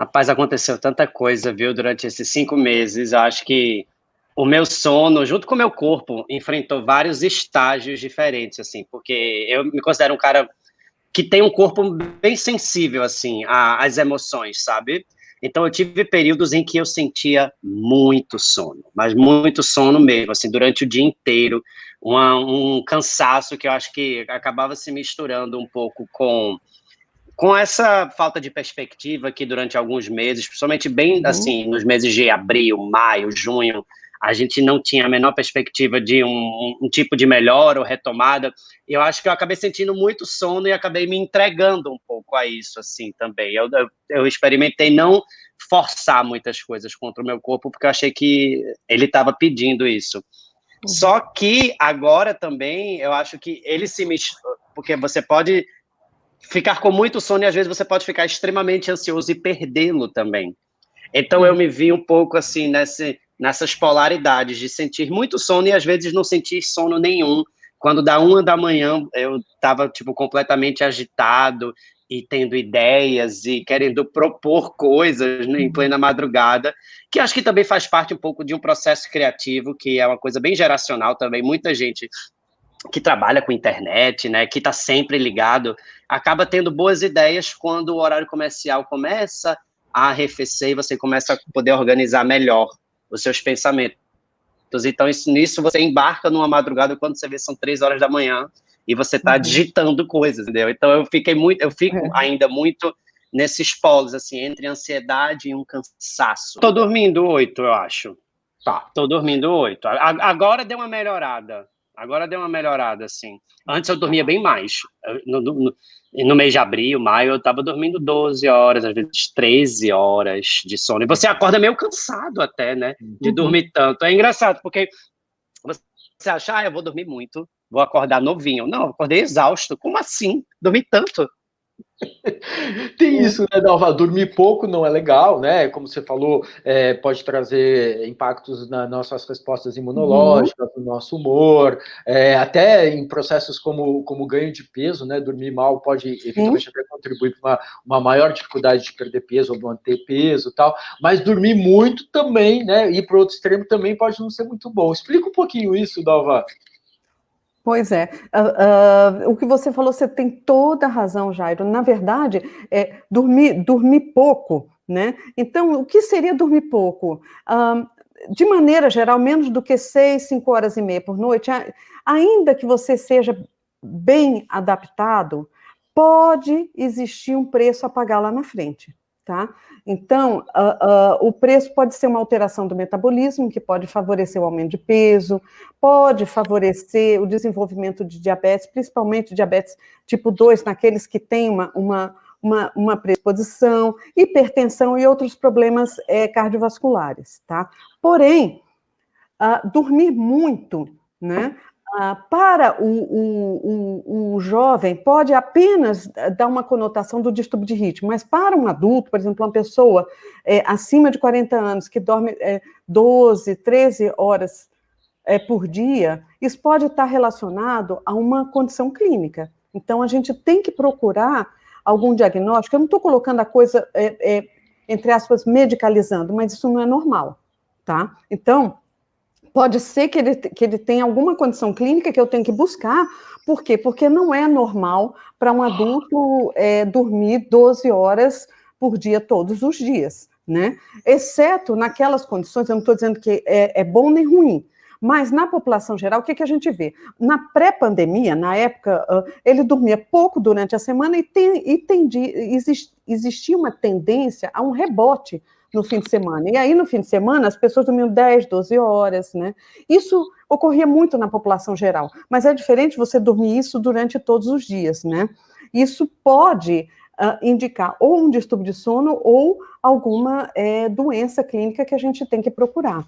Rapaz, aconteceu tanta coisa, viu, durante esses 5 meses. Eu acho que o meu sono, junto com o meu corpo, enfrentou vários estágios diferentes, assim, porque eu me considero um cara que tem um corpo bem sensível, assim, às emoções, sabe? Então, eu tive períodos em que eu sentia muito sono, mas muito sono mesmo, assim, durante o dia inteiro, um cansaço que eu acho que acabava se misturando um pouco com essa falta de perspectiva que durante alguns meses, principalmente bem Uhum. assim, nos meses de abril, maio, junho, a gente não tinha a menor perspectiva de um tipo de melhora ou retomada. E eu acho que eu acabei sentindo muito sono e acabei me entregando um pouco a isso, assim, também. Eu experimentei não forçar muitas coisas contra o meu corpo, porque eu achei que ele estava pedindo isso. Uhum. Só que agora também, eu acho que ele se mistura, porque você pode ficar com muito sono e às vezes você pode ficar extremamente ansioso e perdê-lo também. Então eu Uhum. me vi um pouco assim nessas polaridades de sentir muito sono e às vezes não sentir sono nenhum. Quando dá 1 da manhã eu estava tipo completamente agitado e tendo ideias e querendo propor coisas, né, em Uhum. plena madrugada, que acho que também faz parte um pouco de um processo criativo, que é uma coisa bem geracional também. Muita gente que trabalha com internet, né, que está sempre ligado, acaba tendo boas ideias quando o horário comercial começa a arrefecer e você começa a poder organizar melhor os seus pensamentos. Então, nisso você embarca numa madrugada quando você vê são 3 horas da manhã e você está Uhum. digitando coisas, entendeu? Então eu fico É. ainda muito nesses polos, assim, entre ansiedade e um cansaço. Tô dormindo 8, eu acho. Tá. Tô dormindo 8. Agora deu uma melhorada. Agora deu uma melhorada, assim. Antes eu dormia bem mais. No mês de abril, maio, eu tava dormindo 12 horas, às vezes 13 horas de sono. E você acorda meio cansado até, né? De Uhum. dormir tanto. É engraçado, porque você acha, eu vou dormir muito, vou acordar novinho. Não, eu acordei exausto. Como assim? Dormi tanto? Tem isso, né, Dalva? Dormir pouco não é legal, né? Como você falou, pode trazer impactos nas nossas respostas Uhum. imunológicas, no nosso humor, até em processos como ganho de peso, né? Dormir mal pode Sim. eventualmente até contribuir para uma maior dificuldade de perder peso ou manter peso e tal, mas dormir muito também, né? Ir para o outro extremo também pode não ser muito bom. Explica um pouquinho isso, Dalva. Pois é. O que você falou, você tem toda a razão, Jairo. Na verdade, dormir pouco, né? Então, o que seria dormir pouco? De maneira geral, menos do que 6, 5 horas e meia por noite, ainda que você seja bem adaptado, pode existir um preço a pagar lá na frente, tá? Então, o preço pode ser uma alteração do metabolismo, que pode favorecer o aumento de peso, pode favorecer o desenvolvimento de diabetes, principalmente diabetes tipo 2, naqueles que têm uma predisposição, hipertensão e outros problemas cardiovasculares, tá? Porém, dormir muito, né? Para o jovem, pode apenas dar uma conotação do distúrbio de ritmo, mas para um adulto, por exemplo, uma pessoa acima de 40 anos, que dorme 12, 13 horas por dia, isso pode estar relacionado a uma condição clínica. Então, a gente tem que procurar algum diagnóstico. Eu não estou colocando a coisa, entre aspas, medicalizando, mas isso não é normal, tá? Então, pode ser que ele tenha alguma condição clínica que eu tenho que buscar. Por quê? Porque não é normal para um adulto dormir 12 horas por dia, todos os dias, né? Exceto naquelas condições, eu não estou dizendo que é bom nem ruim, mas na população geral, o que a gente vê? Na pré-pandemia, na época, ele dormia pouco durante a semana e existia uma tendência a um rebote no fim de semana. E aí, no fim de semana, as pessoas dormiam 10, 12 horas, né? Isso ocorria muito na população geral, mas é diferente você dormir isso durante todos os dias, né? Isso pode indicar ou um distúrbio de sono ou alguma doença clínica que a gente tem que procurar.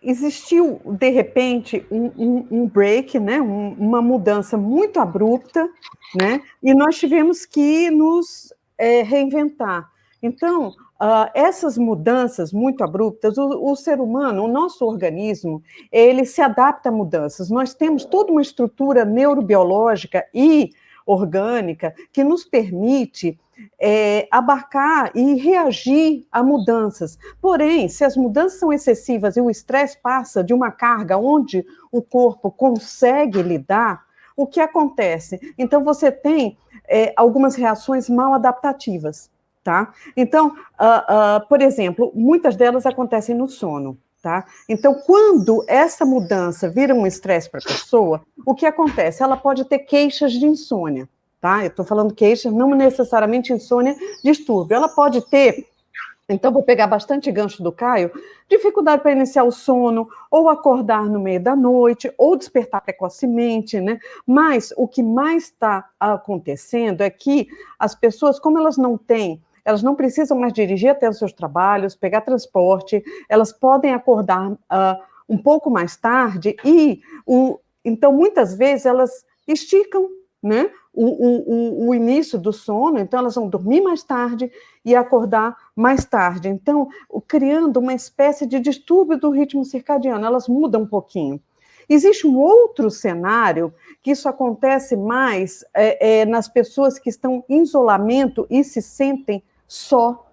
Existiu, de repente, um break, né? Uma mudança muito abrupta, né? E nós tivemos que nos reinventar. Então, essas mudanças muito abruptas, o ser humano, o nosso organismo, ele se adapta a mudanças. Nós temos toda uma estrutura neurobiológica e orgânica que nos permite abarcar e reagir a mudanças. Porém, se as mudanças são excessivas e o estresse passa de uma carga onde o corpo consegue lidar, o que acontece? Então, você tem algumas reações mal adaptativas, tá? Então, por exemplo, muitas delas acontecem no sono, tá? Então, quando essa mudança vira um estresse para a pessoa, o que acontece? Ela pode ter queixas de insônia, tá? Eu estou falando queixas, não necessariamente insônia, distúrbio. Ela pode ter, então vou pegar bastante gancho do Caio, dificuldade para iniciar o sono, ou acordar no meio da noite, ou despertar precocemente, né? Mas o que mais está acontecendo é que as pessoas, como elas não precisam mais dirigir até os seus trabalhos, pegar transporte, elas podem acordar um pouco mais tarde então, muitas vezes, elas esticam, né, o início do sono, então elas vão dormir mais tarde e acordar mais tarde. Então, criando uma espécie de distúrbio do ritmo circadiano, elas mudam um pouquinho. Existe um outro cenário que isso acontece mais nas pessoas que estão em isolamento e se sentem só,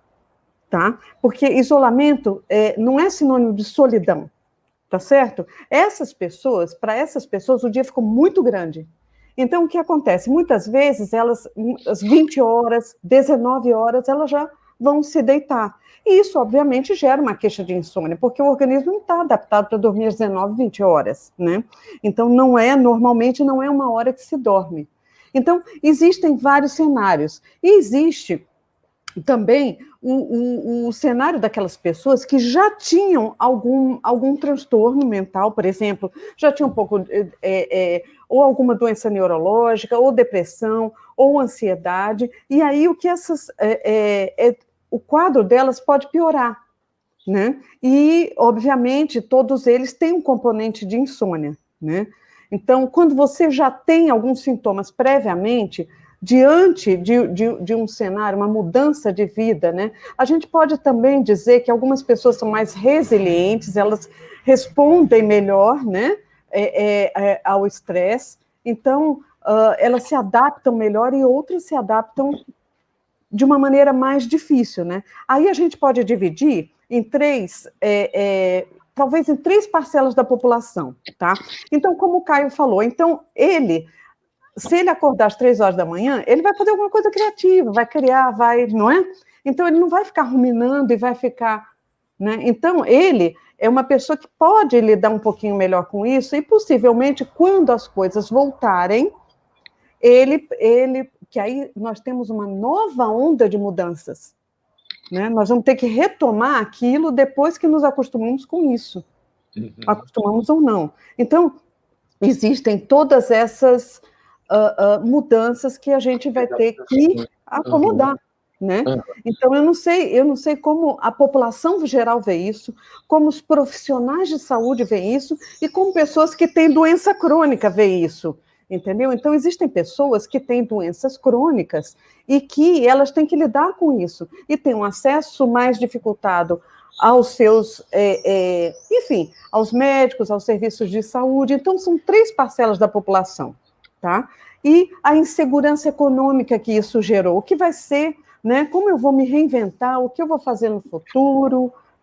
tá? Porque isolamento não é sinônimo de solidão, tá certo? Para essas pessoas, o dia ficou muito grande. Então, o que acontece? Muitas vezes, elas, às 20 horas, 19 horas, elas já vão se deitar. E isso, obviamente, gera uma queixa de insônia, porque o organismo não está adaptado para dormir às 19, 20 horas, né? Então, normalmente, não é uma hora que se dorme. Então, existem vários cenários. E existe também o cenário daquelas pessoas que já tinham algum transtorno mental, por exemplo, já tinham um pouco, ou alguma doença neurológica, ou depressão, ou ansiedade, e aí o quadro delas pode piorar, né? E, obviamente, todos eles têm um componente de insônia, né? Então, quando você já tem alguns sintomas previamente, diante de um cenário, uma mudança de vida, né? A gente pode também dizer que algumas pessoas são mais resilientes, elas respondem melhor, né, ao estresse, então elas se adaptam melhor e outras se adaptam de uma maneira mais difícil, né? Aí a gente pode dividir em talvez em três parcelas da população, tá? Então, como o Caio falou, então se ele acordar às 3 horas da manhã, ele vai fazer alguma coisa criativa, vai criar, não é? Então, ele não vai ficar ruminando e vai ficar, né? Então, ele é uma pessoa que pode lidar um pouquinho melhor com isso e, possivelmente, quando as coisas voltarem, que aí nós temos uma nova onda de mudanças, né? Nós vamos ter que retomar aquilo depois que nos acostumamos com isso. Acostumamos ou não. Então, existem todas essas mudanças que a gente vai ter que acomodar, né? Então, eu não sei como a população geral vê isso, como os profissionais de saúde veem isso, e como pessoas que têm doença crônica veem isso, entendeu? Então, existem pessoas que têm doenças crônicas e que elas têm que lidar com isso, e têm um acesso mais dificultado aos seus, enfim, aos médicos, aos serviços de saúde. Então, são três parcelas da população, tá? E a insegurança econômica que isso gerou, o que vai ser, né? Como eu vou me reinventar, o que eu vou fazer no futuro,